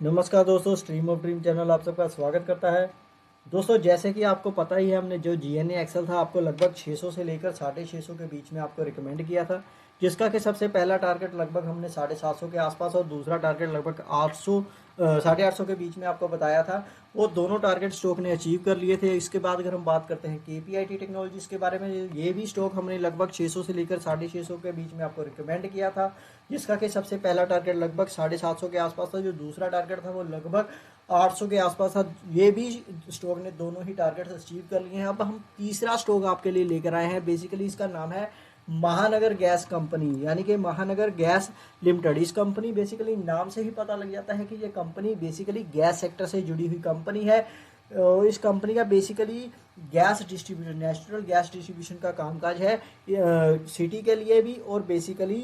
नमस्कार दोस्तों, stream of dream channel आप सबका स्वागत करता है। दोस्तों, जैसे कि आपको पता ही है, हमने जो जीएनए एक्सेल था आपको लगभग 600 से लेकर 650 के बीच में आपको रिकमेंड किया था, जिसका कि सबसे पहला टारगेट लगभग हमने 750 के आसपास और दूसरा टारगेट लगभग 800 850 के बीच में आपको बताया था। वो दोनों टारगेट स्टॉक ने अचीव कर लिए थे। इसके बाद अगर हम बात करते हैं केपीआईटी टेक्नोलॉजीज के बारे में, ये भी स्टॉक हमने लगभग 600 से लेकर 650 के बीच में आपको रिकमेंड किया था, जिसका कि सबसे पहला टारगेट लगभग 750 के आसपास था। जो दूसरा टारगेट था वो लगभग 800 के आसपास था। ये भी स्टॉक ने दोनों ही टारगेट्स अचीव कर लिए हैं। अब हम तीसरा स्टॉक आपके लिए लेकर आए हैं। बेसिकली इसका नाम है महानगर गैस कंपनी, यानी कि महानगर गैस लिमिटेड। इस कंपनी, बेसिकली नाम से ही पता लग जाता है कि ये कंपनी बेसिकली गैस सेक्टर से जुड़ी हुई कंपनी है। इस कंपनी का basically gas distribution, natural gas distribution का कामकाज है सिटी के लिए भी, और बेसिकली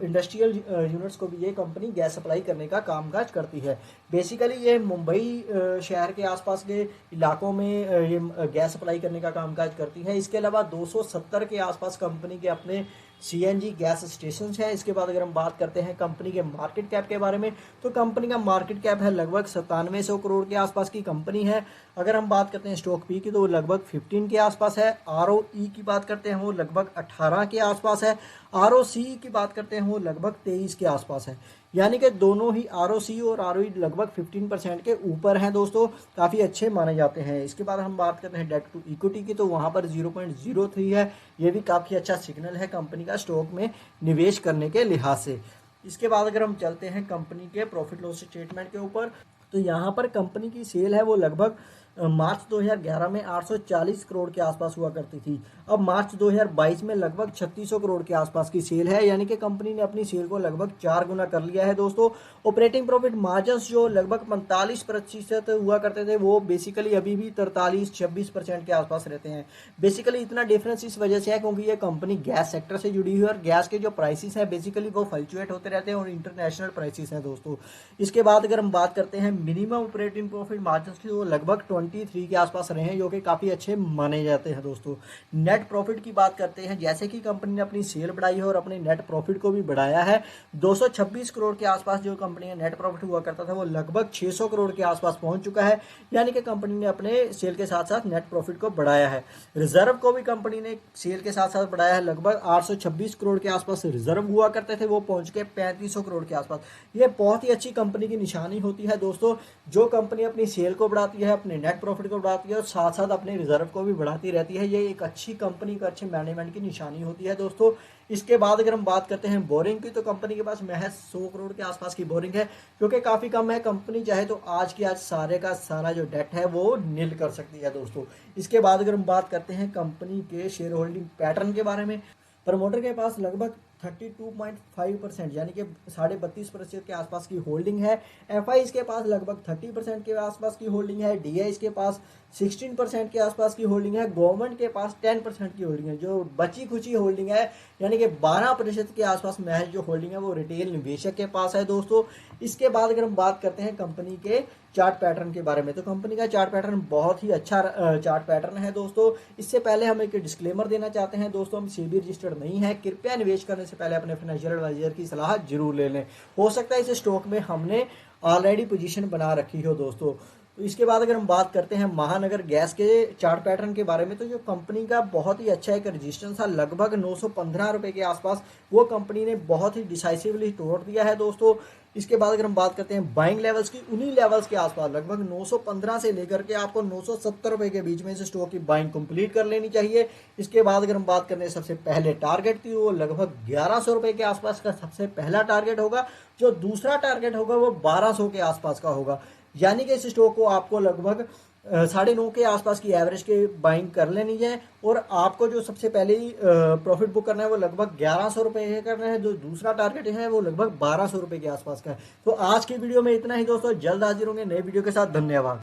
इंडस्ट्रियल यूनिट्स को भी ये कंपनी गैस सप्लाई करने का कामकाज करती है। बेसिकली ये मुंबई शहर के आसपास के इलाकों में ये गैस सप्लाई करने का कामकाज करती है। इसके अलावा 270 के आसपास कंपनी के अपने सीएनजी गैस स्टेशन है। इसके बाद अगर हम बात करते हैं कंपनी के मार्केट कैप के बारे में, तो कंपनी का मार्केट कैप है लगभग 9700 करोड़ के आसपास की कंपनी है। अगर हम बात करते हैं स्टॉक पी की, तो वो लगभग 15 के आसपास है। आरओई की बात करते हैं वो लगभग 18 के आसपास है। आरओसी की बात करते हैं वो लगभग 23 के आसपास है। यानी कि दोनों ही आरओसी और आरओई लगभग 15% के ऊपर हैं दोस्तों, काफ़ी अच्छे माने जाते हैं। इसके बाद हम बात करते हैं डेट टू इक्विटी की, तो वहाँ पर 0.03 है। ये भी काफ़ी अच्छा सिग्नल है कंपनी का स्टॉक में निवेश करने के लिहाज से। इसके बाद अगर हम चलते हैं कंपनी के प्रॉफिट लॉस स्टेटमेंट के ऊपर, तो यहाँ पर कंपनी की सेल है वो लगभग मार्च 2011 में 840 करोड़ के आसपास हुआ करती थी। अब मार्च 2022 में लगभग 3600 करोड़ के आसपास की सेल है, यानी कि कंपनी ने अपनी सेल को लगभग 4 गुना कर लिया है दोस्तों। ऑपरेटिंग प्रॉफिट मार्जिन जो लगभग 45% हुआ करते थे, वो बेसिकली अभी भी 43-26% के आसपास रहते हैं। बेसिकली इतना डिफरेंस इस वजह से है क्योंकि ये कंपनी गैस सेक्टर से जुड़ी हुई है, और गैस के जो प्राइसेस हैं बेसिकली वो फ्लक्चुएट होते रहते हैं, और इंटरनेशनल प्राइसेस हैं दोस्तों। इसके बाद अगर हम बात करते हैं मिनिमम ऑपरेटिंग प्रॉफिट मार्जिन की, वो लगभग 23 के आसपास रहे हैं, जो कि काफ़ी अच्छे माने जाते हैं दोस्तों। नेट प्रॉफिट की बात करते हैं, जैसे कि कंपनी ने अपनी सेल बढ़ाई है और अपने नेट प्रॉफिट को भी बढ़ाया है। 226 करोड़ के आसपास जो कंपनी का नेट प्रॉफिट हुआ करता था, वो लगभग 600 करोड़ के आसपास पहुंच चुका है, यानी कि कंपनी ने अपने सेल के साथ साथ नेट प्रॉफिट को बढ़ाया है। रिजर्व को भी कंपनी ने सेल के साथ साथ बढ़ाया है। लगभग 826 करोड़ के आसपास रिजर्व हुआ करते थे, वो पहुंच के 3500 करोड़ के आसपास। ये बहुत ही अच्छी कंपनी की निशानी होती है दोस्तों। जो कंपनी अपनी सेल को बढ़ाती है, अपने नेट प्रॉफिट को बढ़ाती है और साथ साथ अपने रिजर्व को भी बढ़ाती रहती है, ये एक अच्छी कंपनी का, अच्छे मैनेजमेंट की निशानी होती है दोस्तों। इसके बाद अगर हम बात करते हैं बोरिंग की, तो कंपनी के पास महज 100 करोड़ के आसपास की बोरिंग है, जो कि काफ़ी कम है। कंपनी चाहे तो आज की आज सारे का सारा जो डेट है वो नील कर सकती है दोस्तों। इसके बाद अगर हम बात करते हैं कंपनी के शेयर होल्डिंग पैटर्न के बारे में, प्रमोटर के पास लगभग 32.5% यानी कि 32.5% के आसपास की होल्डिंग है। एफआई के पास लगभग 30% के आसपास की होल्डिंग है। डीआई के पास 16% के आसपास की होल्डिंग है। गवर्नमेंट के पास 10% की होल्डिंग है। जो बची खुची होल्डिंग है, यानी कि 12% के आसपास महज जो होल्डिंग है वो रिटेल निवेशक के पास है दोस्तों। इसके बाद अगर हम बात करते हैं कंपनी के चार्ट पैटर्न के बारे में, तो कंपनी का चार्ट पैटर्न बहुत ही अच्छा चार्ट पैटर्न है दोस्तों। इससे पहले हम एक डिस्क्लेमर देना चाहते हैं दोस्तों, हम सेबी रजिस्टर्ड नहीं है। कृपया निवेश करने से पहले अपने फाइनेंशियल एडवाइजर की सलाह जरूर ले लें। हो सकता है इस स्टॉक में हमने ऑलरेडी पोजीशन बना रखी हो दोस्तों। तो इसके बाद अगर हम बात करते हैं महानगर गैस के चार्ट पैटर्न के बारे में, तो जो कंपनी का बहुत ही अच्छा एक रजिस्टेंस था लगभग 915 रुपए के आसपास, वो कंपनी ने बहुत ही डिसाइसिवली तोड़ दिया है दोस्तों। इसके बाद अगर हम बात करते हैं बाइंग लेवल्स की, उन्हीं लेवल्स के आसपास लगभग 915 से लेकर के आपको 970 रुपए के बीच में इस स्टॉक की बाइंग कंप्लीट कर लेनी चाहिए। इसके बाद अगर हम बात करते हैं सबसे पहले टारगेट की, वो लगभग 1100 रुपए के आसपास का सबसे पहला टारगेट होगा। जो दूसरा टारगेट होगा वो 1200 के आसपास का होगा, यानी कि इस स्टॉक को आपको लगभग 9.5 के आसपास की एवरेज के बाइंग कर लेनी है। और आपको जो सबसे पहले ही प्रॉफिट बुक करना है वो लगभग 1100 रुपये करना है। जो दूसरा टारगेट है वो लगभग 1200 रुपये के आसपास का है। तो आज की वीडियो में इतना ही दोस्तों, जल्द हाजिर होंगे नए वीडियो के साथ। धन्यवाद।